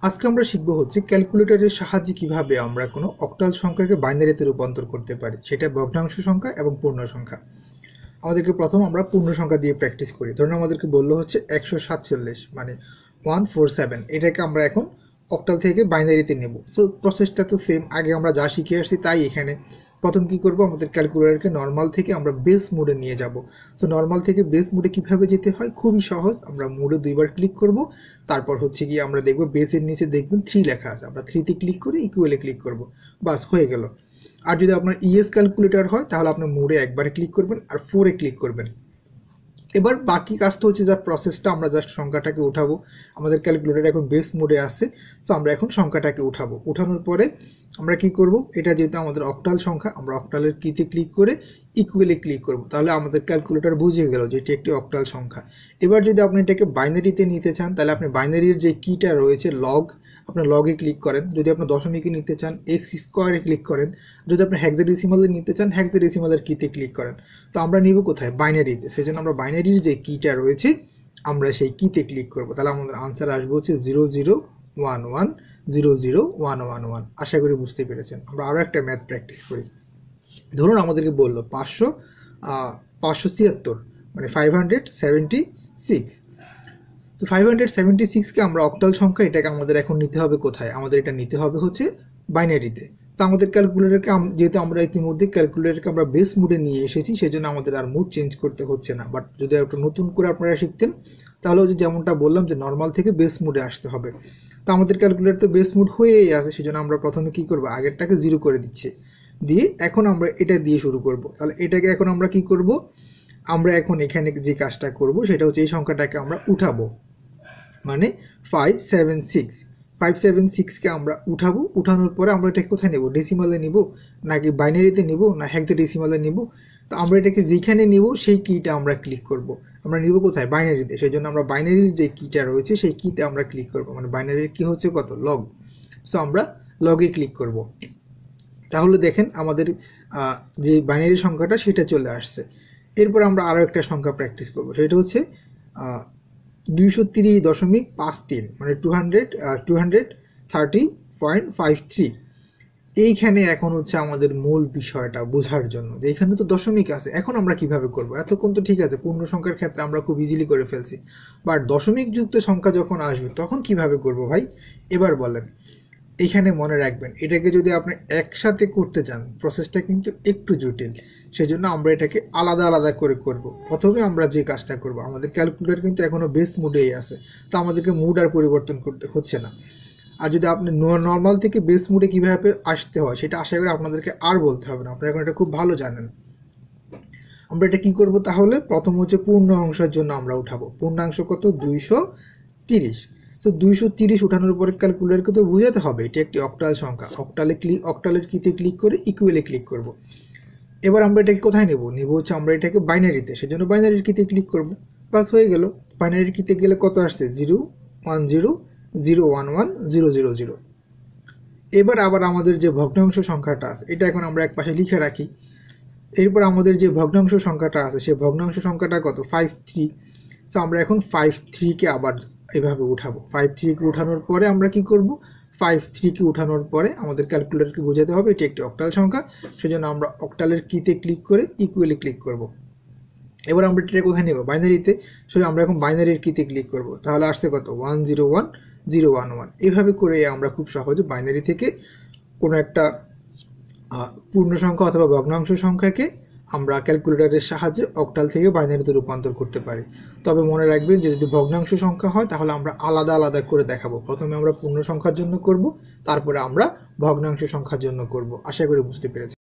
আজকে আমরা শিখব হচ্ছে ক্যালকুলেটরের সাহায্যে কিভাবে আমরা কোনো অক্টাল সংখ্যাকে বাইনারিতে রূপান্তর করতে পারি, সেটা ভগ্নাংশ সংখ্যা এবং পূর্ণ সংখ্যা। আমাদেরকে প্রথম আমরা পূর্ণ সংখ্যা দিয়ে প্র্যাকটিস করি। ধরুন আমাদেরকে বললো হচ্ছে 147 মানে 147, এটাকে আমরা এখন অক্টাল থেকে বাইনারিতে নেব। সো প্রসেসটা তো সেম, আগে আমরা যা শিখে আসছি তাই এখানে। প্রথম কি করব, আমাদের ক্যালকুলেটরকে নর্মাল থেকে আমরা বেস মোডে নিয়ে যাব। সো নর্মাল থেকে বেস মোডে কিভাবে যেতে হয়, খুবই সহজ। আমরা মোডে দুইবার ক্লিক করব, তারপর হচ্ছে কি আমরা দেখব বেসের নিচে দেখবেন 3 লেখা আছে, আমরা 3 তে ক্লিক করে ইকুয়ালে ক্লিক করব, বাস হয়ে গেল। আর যদি আপনার ইএস ক্যালকুলেটর হয় তাহলে আপনি মোডে একবারে ক্লিক করবেন আর 4 এ ক্লিক করবেন। এবার বাকি কাজটা হচ্ছে যার প্রসেসটা, আমরা জাস্ট সংখ্যাটাকে উঠাবো। আমাদের ক্যালকুলেটর এখন বেস মোডে আছে, সো আমরা এখন সংখ্যাটাকে উঠাবো। উঠানোর পরে আমরা কি করব, এটা যেহেতু আমাদের অক্টাল সংখ্যা, আমরা অক্টালের কিতে ক্লিক করে ইকুয়ালে ক্লিক করব, তাহলে আমাদের ক্যালকুলেটর বুঝে গেল যে এটি একটি অক্টাল সংখ্যা। এবার যদি আপনি এটাকে বাইনারিতে নিতে চান তাহলে আপনি বাইনারির যে কিটা রয়েছে লগ, আপনার লগে ক্লিক করেন। যদি আপনি দশমিকে নিতে চান এক্স স্কোয়ারে ক্লিক করেন। যদি আপনি হেক্সাডেসিমালে নিতে চান হেক্সাডেসিমালের কিতে ক্লিক করেন। তো আমরা নিব কোথায়, বাইনারিতে। সেই জন্য আমরা বাইনারির যে কিটা রয়েছে আমরা সেই কিতে ক্লিক করব। তাহলে আমাদের আনসার আসবে হচ্ছে 0011001111। আশা করি বুঝতে পেরেছেন। আমরা আরও একটা ম্যাথ প্র্যাকটিস করি। ধরুন আমাদেরকে বললো 576 মানে 576। তো 576কে আমরা অক্টাল সংখ্যা, এটাকে আমাদের এখন নিতে হবে কোথায়, আমাদের এটা নিতে হবে হচ্ছে বাইনারিতে। তো আমাদের ক্যালকুলেটরকে, যেহেতু আমরা ইতিমধ্যে ক্যালকুলেটরকে আমরা বেস মোডে নিয়ে এসেছি, সেজন্য আমাদের আর মোড চেঞ্জ করতে হচ্ছে না। বাট যদি একটা নতুন করে আপনারা শিখতেন তাহলে হচ্ছে যেমনটা বললাম যে নর্মাল থেকে বেস মোডে আসতে হবে। তো আমাদের ক্যালকুলেটর তো বেস মোড হয়েই আছে, সেজন্য আমরা প্রথমে কি করব, আগেরটাকে 0 করে দিচ্ছি, দিয়ে এখন আমরা এটা দিয়ে শুরু করব। তাহলে এটাকে এখন আমরা কি করব, আমরা এখন এখানে যে কাজটা করব সেটা হচ্ছে এই সংখ্যাটাকে আমরা উঠাবো, মানে 576কে আমরা উঠাবো। উঠানোর পরে আমরা এটাকে কোথায় নেব, ডেসিমালে নিব নাকি বাইনারিতে নিব না হেক্সাডেসিমালে নিব। তো আমরা এটাকে যেখানে নিব সেই কিটা আমরা ক্লিক করব। আমরা নিব কোথায়, বাইনারিতে। সেই জন্য আমরা বাইনারির যে কিটা রয়েছে সেই কিতে আমরা ক্লিক করব, মানে বাইনারির কি হচ্ছে কত, লগ। সো আমরা লগে ক্লিক করব। তাহলে দেখেন আমাদের যে বাইনারি সংখ্যাটা সেটা চলে আসছে। এরপর আমরা আরও একটা সংখ্যা প্র্যাকটিস করব, সেটা হচ্ছে 230.53 মানে 230.53। এইখানে এখন হচ্ছে আমাদের মূল বিষয়টা বোঝার জন্য যে এখানে তো দশমিক আছে, এখন আমরা কিভাবে করব। এতক্ষণ তো ঠিক আছে, পূর্ণ সংখ্যার ক্ষেত্রে আমরা খুব ইজিলি করে ফেলছি, বাট দশমিক যুক্ত সংখ্যা যখন আসবে তখন কিভাবে করব ভাই, এবার বলেন। এইখানে মনে রাখবেন, এটাকে যদি আপনি একসাথে করতে চান প্রসেসটা কিন্তু একটু জটিল। সেজন্য আমরা এটাকে আলাদা আলাদা করে করব। প্রথমে আমরা যে কাজটা করব, আমাদের ক্যালকুলেটর কিন্তু এখনো বেস মোডেই আছে, তো আমাদেরকে মুড আর পরিবর্তন করতে হচ্ছে না। আর যদি আপনি নর্মাল থেকে বেস মোডে কিভাবে আসতে হয় সেটা আশা করি আপনাদেরকে আর বলতে হবে না, আপনারা এখন এটা খুব ভালো জানেন। আমরা এটা কি করব, তাহলে প্রথম হচ্ছে পূর্ণ অংশের জন্য আমরা উঠাবো। পূর্ণাংশ কত, 230। তো 230 উঠানোর পরে ক্যালকুলেটরকে তো বুঝাতে হবে এটি একটি অক্টাল সংখ্যা। অক্টালের কিতে ক্লিক করে ইকুয়ালে ক্লিক করব। এবার আমরা এটাকে কোথায় নেব হচ্ছে আমরা এটাকে বাইনারিতে। সেজন্য বাইনারির কিতে ক্লিক করব, বাস হয়ে গেল। বাইনারির কিতে গেলে কত আসছে, 010011000। এবার আবার আমাদের যে ভগ্নাংশ সংখ্যাটা আছে এটা এখন আমরা এক পাশে লিখে রাখি। এরপর আমাদের যে ভগ্নাংশ সংখ্যাটা আছে সেই ভগ্নাংশ সংখ্যাটা কত, 53। সো আমরা এখন 53কে আবার এভাবে উঠাবো। 53কে উঠানোর পরে আমরা কি করব, 53কে উঠানোর পরে আমাদের ক্যালকুলেটরকে বোঝাতে হবে এটি একটি অক্টাল সংখ্যা। সেজন্য আমরা অক্টালের কিতে ক্লিক করে ইকুয়ালি ক্লিক করব। এবার আমরা এটা কোথায় নেব, বাইনারিতে। সো আমরা এখন বাইনারির কিতে ক্লিক করব, তাহলে আসছে কত, 101011। এভাবে করে আমরা খুব সহজে বাইনারি থেকে কোনো একটা পূর্ণ সংখ্যা অথবা ভগ্নাংশ সংখ্যাকে আমরা ক্যালকুলেটরের সাহায্যে অক্টাল থেকে বাইনারিতে রূপান্তর করতে পারি। তবে মনে রাখবেন যে যদি ভগ্নাংশ সংখ্যা হয় তাহলে আমরা আলাদা আলাদা করে দেখাবো। প্রথমে আমরা পূর্ণ সংখ্যার জন্য করব, তারপরে আমরা ভগ্নাংশ সংখ্যার জন্য করব। আশা করি বুঝতে পেরেছি।